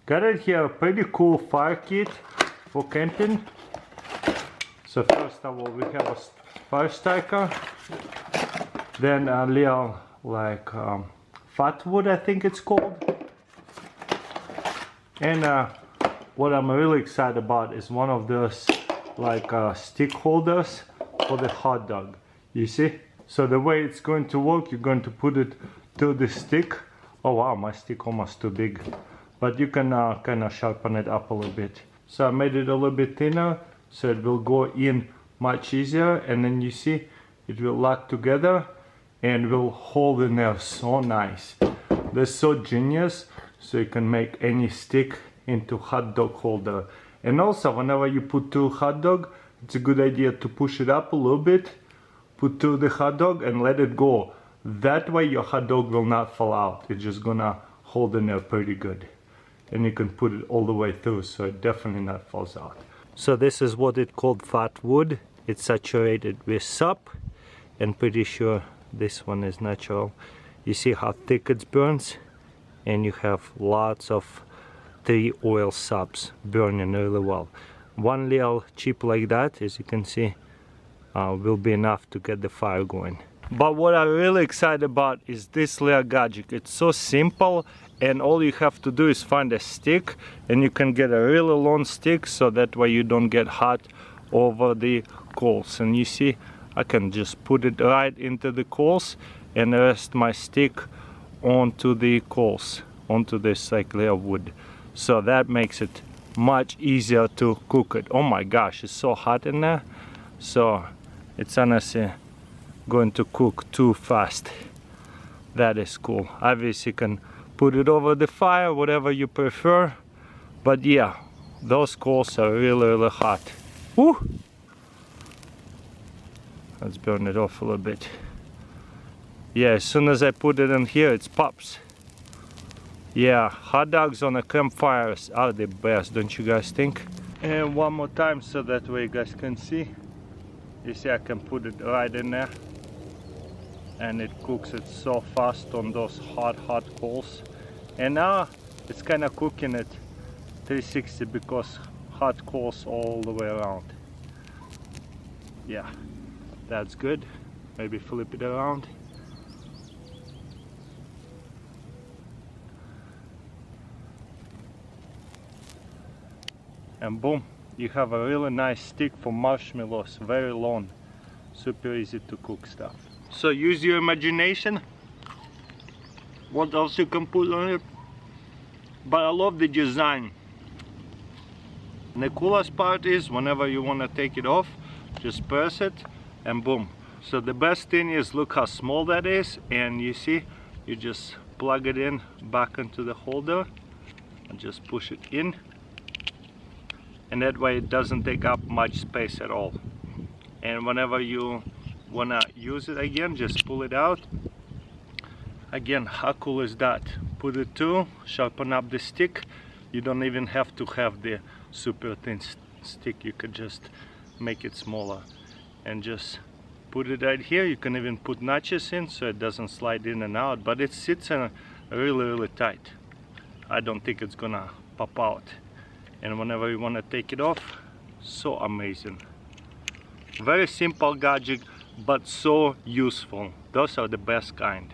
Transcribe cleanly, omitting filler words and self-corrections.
Got it here, a pretty cool fire kit for camping. So first of all, we have a fire starter, then a little like fat wood, I think it's called. And what I'm really excited about is one of those like stick holders for the hot dog. You see? So the way it's going to work, you're going to put it to the stick. Oh wow, my stick almost too big. But you can kind of sharpen it up a little bit. So I made it a little bit thinner so it will go in much easier, and then you see it will lock together and will hold in there so nice. That's so genius, so you can make any stick into hot dog holder. And also whenever you put to hot dog, it's a good idea to push it up a little bit, put to the hot dog and let it go. That way your hot dog will not fall out. It's just gonna hold in there pretty good. And you can put it all the way through, so it definitely not falls out. So this is what it called fat wood. It's saturated with sap, and pretty sure this one is natural. You see how thick it burns, and you have lots of 3 oil saps burning really well. One little chip like that, as you can see, will be enough to get the fire going. But what I'm really excited about is this little gadget. It's so simple, and all you have to do is find a stick, and you can get a really long stick, so that way you don't get hot over the coals. And you see, I can just put it right into the coals and rest my stick onto the coals, onto this like layer of wood. So that makes it much easier to cook it. Oh my gosh, it's so hot in there. So it's honestly going to cook too fast. That is cool. Obviously you can put it over the fire, whatever you prefer. But yeah, those coals are really hot. Woo! Let's burn it off a little bit. Yeah, as soon as I put it in here, it pops. Yeah, hot dogs on a campfire are the best, don't you guys think? And one more time so that way you guys can see. You see, I can put it right in there, and it cooks it so fast on those hot coals. And now it's kind of cooking it 360 because hot coals all the way around. Yeah, that's good. Maybe flip it around. And boom, you have a really nice stick for marshmallows, very long, super easy to cook stuff. So use your imagination, what else you can put on it. But I love the design. And the coolest part is whenever you want to take it off, just press it and boom. So the best thing is, look how small that is, and you see, you just plug it in back into the holder and just push it in. And that way it doesn't take up much space at all. And whenever you wanna use it again, just pull it out. Again, how cool is that? Put it to, sharpen up the stick. You don't even have to have the super thin stick. You could just make it smaller and just put it right here. You can even put notches in so it doesn't slide in and out, but it sits in really tight. I don't think it's gonna pop out. And whenever you want to take it off, so amazing. Very simple gadget, but so useful. Those are the best kind.